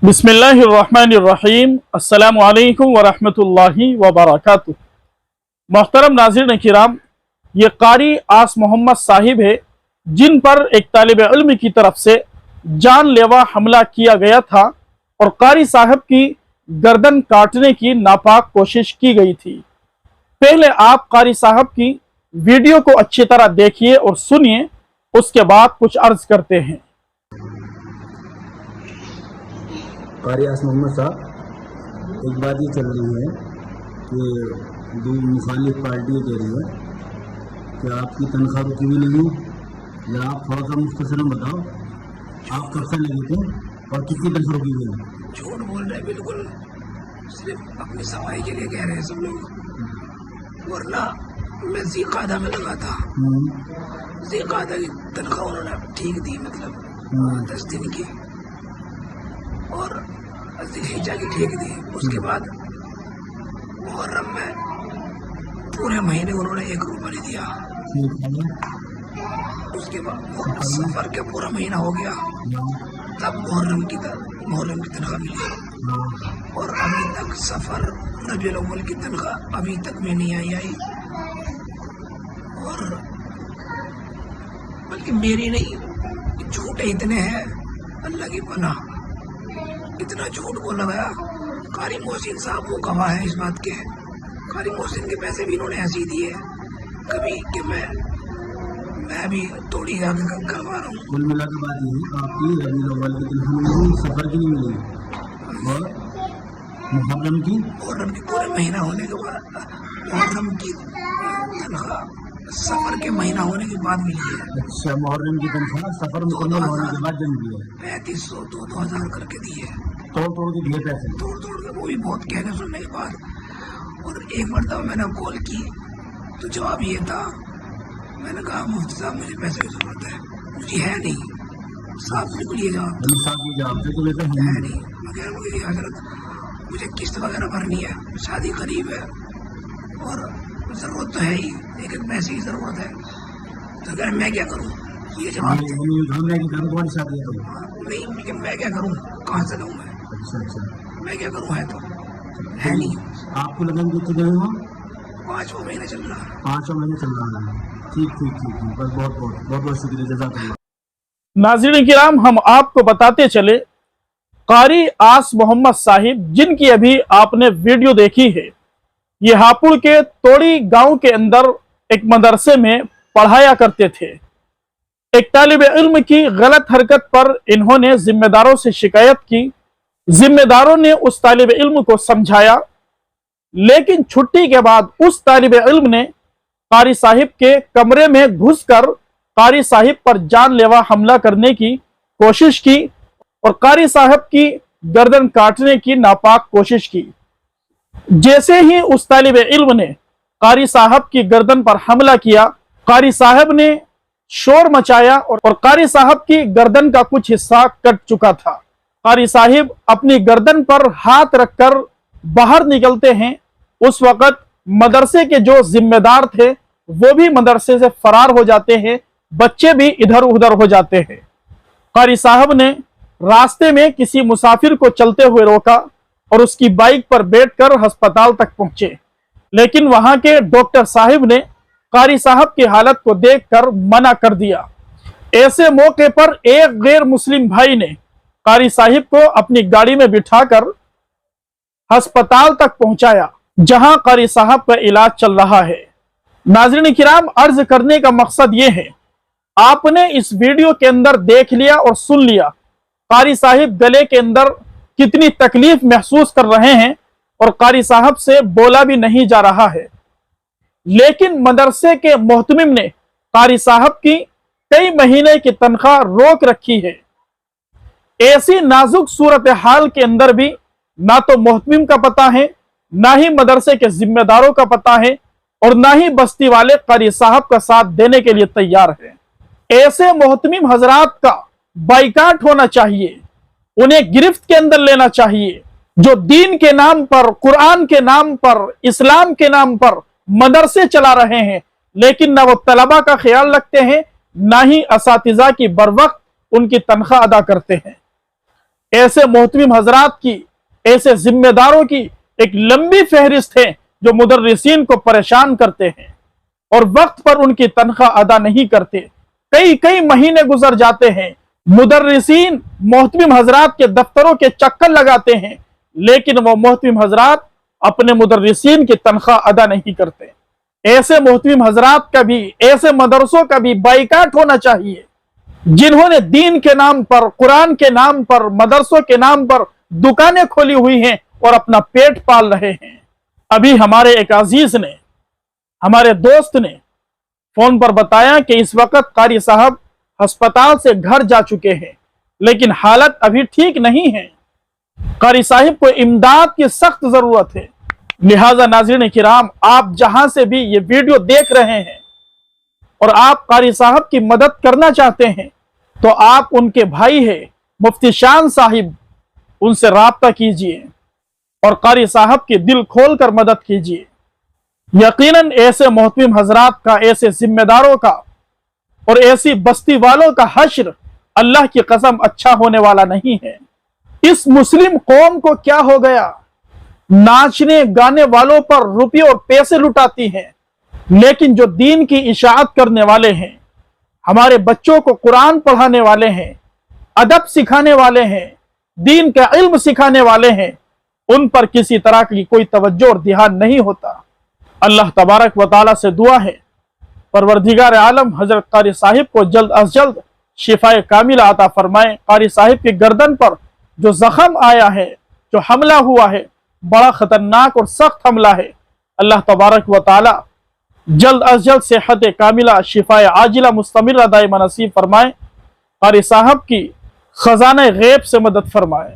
बिस्मिल्लाहिर्रहमानिर्रहीम अस्सलामु अलैकुम वरहमतुल्लाहि वबरकातुह। मोहतरम नाज़रीन किराम, ये कारी आस मोहम्मद साहिब है जिन पर एक तालिब इल्म की तरफ से जानलेवा हमला किया गया था और कारी साहब की गर्दन काटने की नापाक कोशिश की गई थी। पहले आप कारी साहब की वीडियो को अच्छी तरह देखिए और सुनिए, उसके बाद कुछ अर्ज करते हैं। कारी आस मोहम्मद साहब, एक बात ये चल रही है कि जो मुखालिफ पार्टी कह रही है कि आपकी तनख्वाह रुकी भी नहीं है। या आप थोड़ा सा मुख्तसरन बताओ, आप कब से लगे थे और कितनी तनख्वाह रुकी हुई है? झूठ बोल रहे, बिल्कुल सिर्फ अपनी सफाई के लिए कह रहे हैं सब लोग। वरना मैं ज़ीक़ादा में लगा था। ज़ीक़ादा की तनख्वाह उन्होंने ठीक दी, मतलब 10 दिन की, और ज़िलहिज्जा की ठीक दी। उसके बाद मुहर्रम में पूरे महीने उन्होंने 1 रुपया नहीं दिया। उसके बाद सफर के पूरा महीना हो गया, तब मुहर्रम की तनख्वाह मिली। और अभी तक सफर रबीउल अव्वल की तनख्वाह अभी तक में नहीं आई। और बल्कि मेरी नहीं, झूठे इतने हैं, अल्लाह की पनाह, इतना झूठ बोला गया। कारी मोहसिन साहब वो गवाह है इस बात के। कारी मोहसिन के पैसे भी इन्होंने ऐसे ही दिए कभी कि मैं भी थोड़ी आगे करवा रहा हूँ। कुल मिला के बात ये है, आपकी रबीउल अव्वल की तनख्वाह मिली, सफर की नहीं मिली, और मुहर्रम की पूरे महीना होने के बाद मुहर्रम की तनख्वाह सफर के महीना होने के बाद मिली है। अच्छा, मुहर्रम की तनख्वाह सफर मुकम्मल होने के बाद जम दी है। 3500 2,000 करके दिए, तोड़ के दिए पैसे, तोड़ के, वो भी बहुत कहने सुनने के बाद। और एक मरतबा मैंने कॉल की तो जवाब ये था, मैंने कहा मुफ्ती साहब मुझे पैसे की जरूरत है, मुझे है नहीं। साहब बिल्कुल ये जवाब है नहीं, मगर मुझे हजरत मुझे किस्त वगैरह भरनी है, शादी करीब है और जरूरत तो है ही, लेकिन पैसे की जरूरत है, तो अगर मैं क्या करूँ? ये जवाब नहीं, मैं क्या करूँ, कहाँ से लाऊं मैं? मैं क्या करूँ, है तो है नहीं। आपको लगन कितने दिन हुआ? 5वां महीना चल रहा है। 5वां महीना चल रहा है। ठीक, बस बहुत शुक्रिया, जज़ाकल्लाह। नाज़रीन किराम, हम आपको बताते चले, कारी आस मोहम्मद साहिब जिनकी अभी आपने वीडियो देखी है, ये हापुड़ के तोड़ी गांव के अंदर एक मदरसे में पढ़ाया करते थे। एक तालिब इल्म की गलत हरकत पर इन्होंने जिम्मेदारों से शिकायत की। जिम्मेदारों ने उस तालिब इल्म को समझाया, लेकिन छुट्टी के बाद उस तालिब इल्म ने कारी साहिब के कमरे में घुसकर कारी साहिब पर जानलेवा हमला करने की कोशिश की और कारी साहब की गर्दन काटने की नापाक कोशिश की। जैसे ही उस तालिब इल्म ने कारी साहब की गर्दन पर हमला किया, कारी साहब ने शोर मचाया और कारी साहब की गर्दन का कुछ हिस्सा कट चुका था। कारी साहिब अपनी गर्दन पर हाथ रखकर बाहर निकलते हैं। उस वक्त मदरसे के जो जिम्मेदार थे वो भी मदरसे से फरार हो जाते हैं, बच्चे भी इधर उधर हो जाते हैं। कारी साहब ने रास्ते में किसी मुसाफिर को चलते हुए रोका और उसकी बाइक पर बैठकर अस्पताल तक पहुंचे, लेकिन वहां के डॉक्टर साहिब ने कारी साहब की हालत को देखकर मना कर दिया। ऐसे मौके पर एक गैर मुस्लिम भाई ने कारी साहिब को अपनी गाड़ी में बिठाकर अस्पताल तक पहुंचाया, जहां कारी साहब का इलाज चल रहा है। नाज़रीन किराम, अर्ज करने का मकसद यह है, आपने इस वीडियो के अंदर देख लिया और सुन लिया कारी साहिब गले के अंदर कितनी तकलीफ महसूस कर रहे हैं और कारी साहब से बोला भी नहीं जा रहा है, लेकिन मदरसे के मोहतमिम ने कारी साहब की कई महीने की तनख्वाह रोक रखी है। ऐसी नाजुक सूरत हाल के अंदर भी ना तो मोहतमिम का पता है, ना ही मदरसे के जिम्मेदारों का पता है, और ना ही बस्ती वाले कारी साहब का साथ देने के लिए तैयार है। ऐसे मोहतमिम हजरात का बाइकाट होना चाहिए, उन्हें गिरफ्त के अंदर लेना चाहिए, जो दीन के नाम पर, कुरान के नाम पर, इस्लाम के नाम पर मदरसे चला रहे हैं, लेकिन ना वो तलबा का ख्याल रखते हैं, ना ही असातिज़ा की बर वक्त उनकी तनख्वाह अदा करते हैं। ऐसे मोहतमिम हजरात की, ऐसे जिम्मेदारों की एक लंबी फहरिस्त है जो मुदर्रिसीन को परेशान करते हैं और वक्त पर उनकी तनख्वाह अदा नहीं करते। कई कई महीने गुजर जाते हैं, मुदर्रिसीन मोहतमिम हजरात के दफ्तरों के चक्कर लगाते हैं, लेकिन वो मोहतमिम हजरात अपने मुदर्रिसीन की तनख्वाह अदा नहीं करते। ऐसे मोहतमिम हजरात का भी, ऐसे मदरसों का भी बाइकाट होना चाहिए जिन्होंने दीन के नाम पर, कुरान के नाम पर, मदरसों के नाम पर दुकानें खोली हुई हैं और अपना पेट पाल रहे हैं। अभी हमारे एक अजीज ने, हमारे दोस्त ने फोन पर बताया कि इस वक्त कारी साहब अस्पताल से घर जा चुके हैं, लेकिन हालत अभी ठीक नहीं है। कारी साहिब को इमदाद की सख्त जरूरत है। लिहाजा नाज़रीन किराम, आप जहां से भी ये वीडियो देख रहे हैं और आप कारी साहब की मदद करना चाहते हैं, तो आप उनके भाई है मुफ्ती शान साहिब, उनसे राब्ता कीजिए और कारी साहब की दिल खोल कर मदद कीजिए। यकीनन ऐसे मोहतमिम हजरात का, ऐसे जिम्मेदारों का और ऐसी बस्ती वालों का हश्र अल्लाह की कसम अच्छा होने वाला नहीं है। इस मुस्लिम कौम को क्या हो गया? नाचने गाने वालों पर रुपये और पैसे लुटाती है, लेकिन जो दीन की इशाअत करने वाले हैं, हमारे बच्चों को कुरान पढ़ाने वाले हैं, अदब सिखाने वाले हैं, दीन का इल्म सिखाने वाले हैं, उन पर किसी तरह की कोई तवज्जो और ध्यान नहीं होता। अल्लाह तबारक व तआला से दुआ है परवरदिगार आलम हजरत कारी साहिब को जल्द अज जल्द शिफाए कामिला अता फरमाए। कारी साहिब की गर्दन पर जो जख्म आया है, जो हमला हुआ है, बड़ा खतरनाक और सख्त हमला है। अल्लाह तबारक व तआला जल्द अज जल्द सेहत कामिला, शिफाए आजिला मुस्तमिर दाइमा नसीब फरमाए। कारी साहब की खजाने गैब से मदद फरमाए।